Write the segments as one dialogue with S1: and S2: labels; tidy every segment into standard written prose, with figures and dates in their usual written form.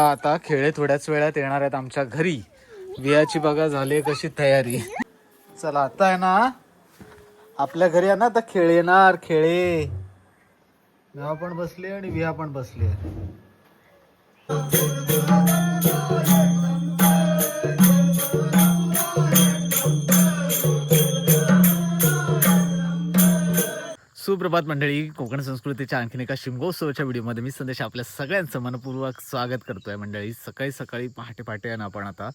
S1: आता खेळे थोड्याच वेळात येणार आहेत आमच्या घरी. वियाची बघा झाली कशी तयारी. चला आता आहे ना आपल्या घरी आहे ना आता खेळ येणार. खेळे विया पण बसली आणि विया पण बसली आहे. सुप्रभात मंडळी. कोकण संस्कृतीच्या आणखीन एका शिमगोत्सवाच्या व्हिडिओमध्ये मी संदेश आपल्या सगळ्यांचं मनपूर्वक स्वागत करतोय. मंडळी सकाळी सकाळी पहाटे पहाटे आहे ना आपण आता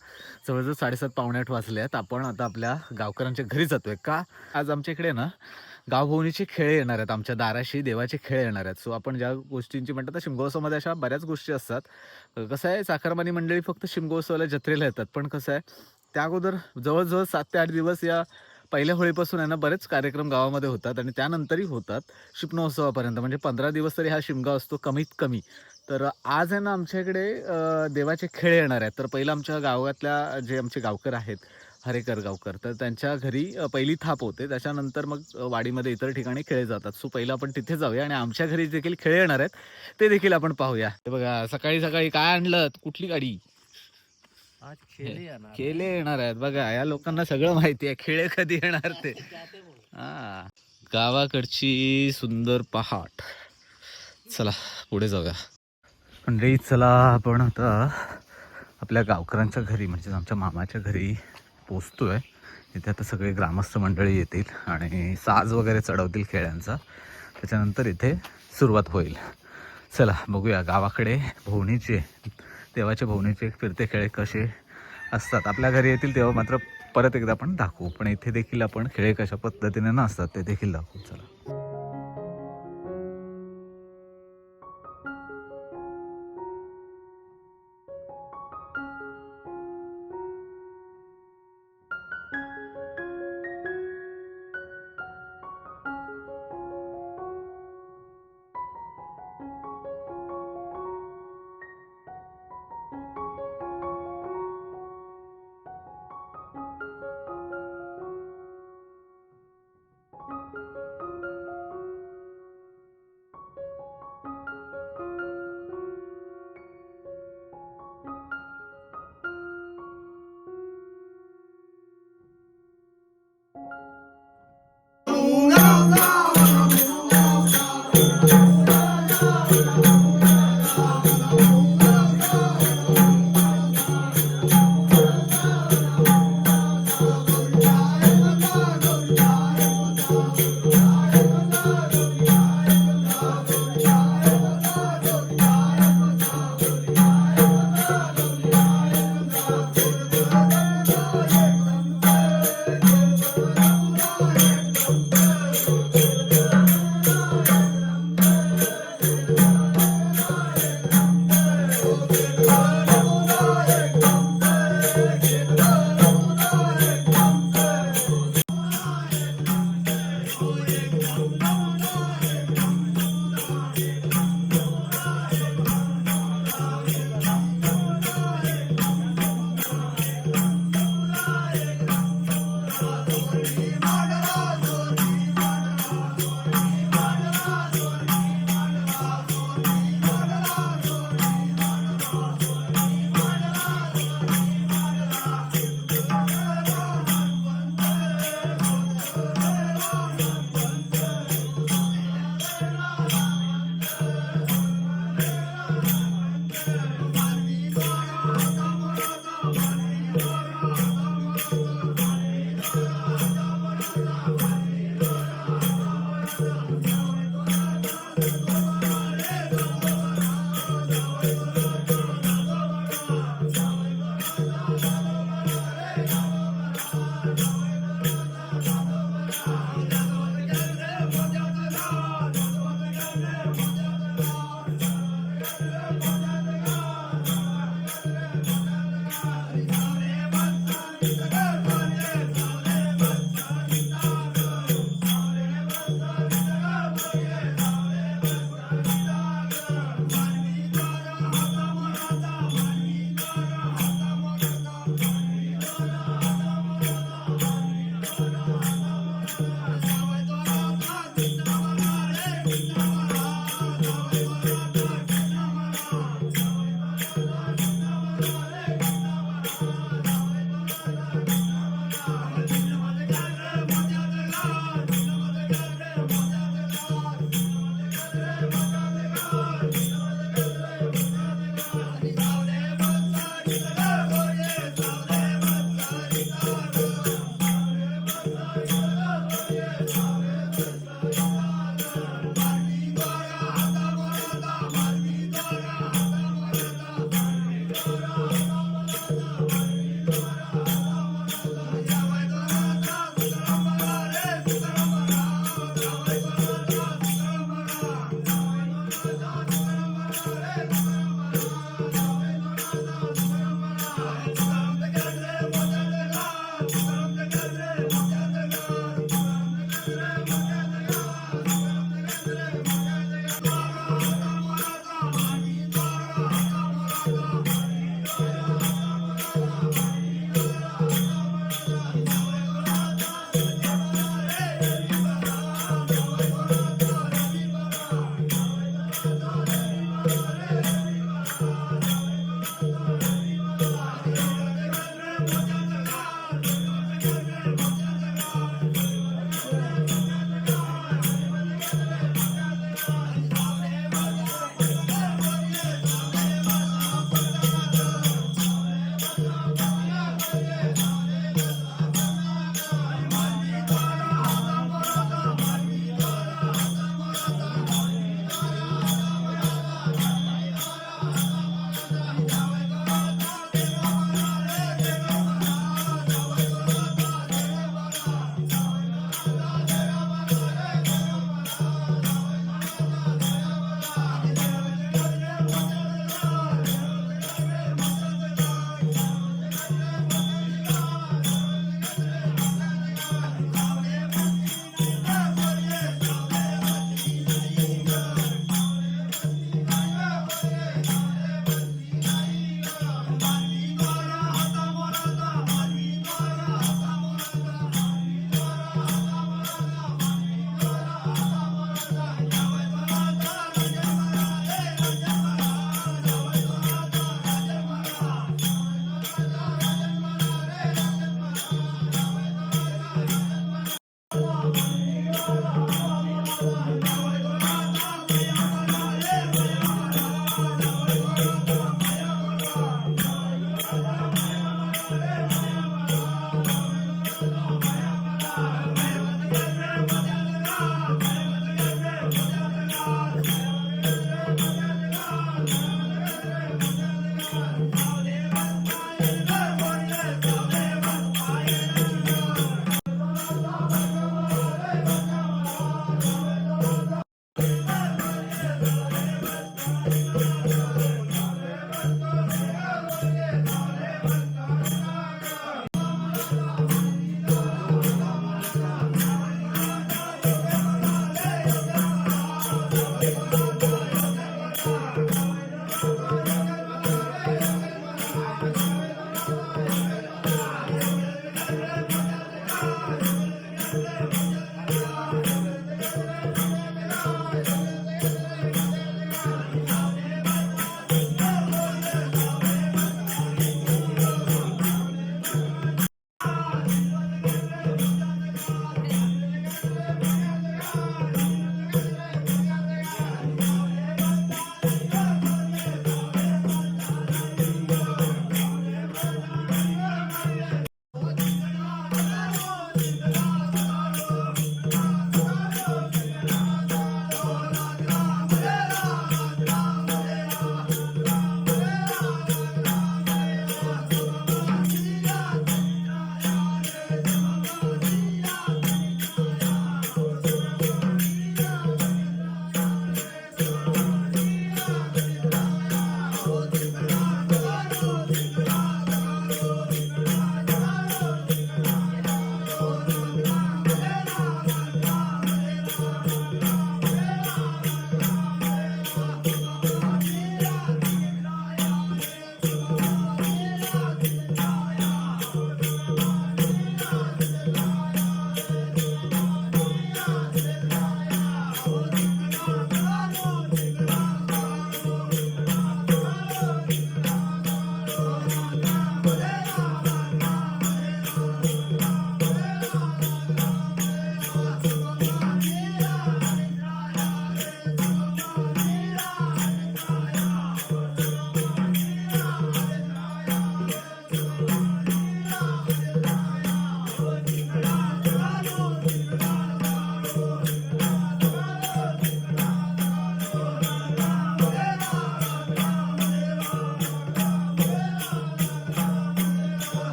S1: जवळजवळ 7:30 पावणे 8 वाजले आहेत. आपण आता आपल्या गावकऱ्यांच्या घरी जातोय. का आज आमच्या इकडे ना गावभवनीचे खेळ येणार आहेत. आमच्या दाराशी देवाचे खेळ येणार आहेत. सो आपण ज्या गोष्टींची म्हणतात तर शिमगोत्सवामध्ये अशा बऱ्याच गोष्टी असतात. कसं आहे चाकरमानी मंडळी फक्त शिमगोत्सवाला जत्रेला येतात. पण कसं आहे त्या अगोदर जवळजवळ 7 ते 8 दिवस या पहिल्या होळीपासून आहे ना बरेच कार्यक्रम गावामध्ये होतात आणि त्यानंतरही होतात शिमगोत्सवापर्यंत. म्हणजे 15 दिवस तरी हा शिमगा असतो कमीत कमी. तर आज आहे ना आमच्या इकडे देवाचे खेळ येणार आहेत. तर पहिलं आमच्या गावातल्या जे आमचे गावकर आहेत हरेकर गावकर, तर त्यांच्या घरी पहिली थाप होते. त्याच्यानंतर मग वाडीमध्ये इतर ठिकाणी खेळे जातात. सो पहिलं आपण तिथे जाऊया आणि आमच्या घरी देखील खेळ येणार आहेत ते देखील आपण पाहूया. हे बघा सकाळी सकाळी काय आणलं, कुठली गाडी?
S2: आज खेले येणार
S1: खेळे येणार आहेत. बघा या लोकांना सगळं माहिती आहे खेळे कधी येणार ते. हा गावाकडची सुंदर पहाट. चला पुढे जाऊया मंडळी. चला आपण आता आपल्या गावकऱ्यांच्या घरी म्हणजे आमच्या मामाच्या घरी पोचतोय. इथे आता सगळे ग्रामस्थ मंडळी येतील आणि साज वगैरे चढवतील खेळ्यांचा. त्याच्यानंतर इथे सुरुवात होईल. चला बघूया गावाकडे भोवणीचे देवाच्या भोवणीचे फिरते खेळ कसे असतात. आपल्या घरी येतील तेव्हा मात्र परत एकदा आपण दाखवू. पण इथे देखील आपण खेळ कशा पद्धतीने नसतात ते देखील दाखवू. चला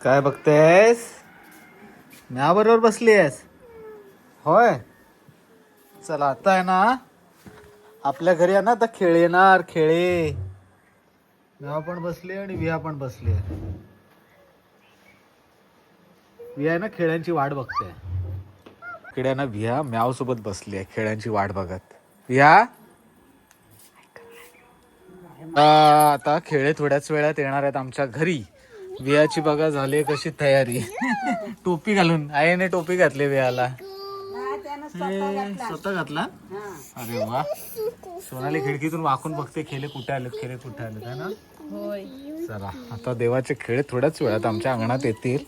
S1: काय बघतेस? म्या बरोबर बसली आहेस होय. चला आता आहे ना आपल्या घरी आहे ना आता खेळ येणार. खेळे म्या पण बसली आणि विहा पण बसली आहे. विहा आहे ना खेळ्यांची वाट बघते. इकडे ना विहा म्याव सोबत बसली आहे खेळ्यांची वाट बघत. विहा आता खेळे थोड्याच वेळात येणार आहेत आमच्या घरी. विहाची बघा झाली कशी तयारी. टोपी घालून आईने टोपी घातली विहाला. स्वतः घातला. अरे वा. सोनाली खिडकीतून वाकून बघते खेळे कुठे आलेत, खेळे कुठे आलेत है ना. चला आता देवाचे खेळ थोड्याच वेळात आमच्या अंगणात येतील.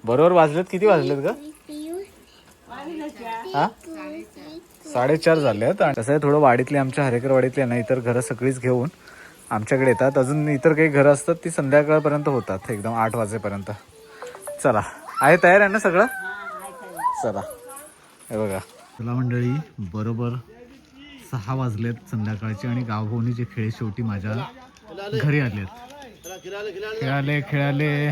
S1: बरोबर वाजलेत. किती वाजलेत ग? हा 4:30 झालेत. आणि कसं आहे थोडं वाडीतले आमच्या हरेकर वाडीतले ना इतर घरं सगळीच घेऊन आमच्याकडे येतात. अजून इतर काही घरं असतात ती संध्याकाळपर्यंत होतात एकदम 8 वाजेपर्यंत. चला आहे तयार आहे ना सगळं. चला हे बघा. चला मंडळी बरोबर 6 वाजलेत संध्याकाळचे आणि गावभोवनीचे खेळ शेवटी माझ्या घरी आलेत. खेळाले खेळाले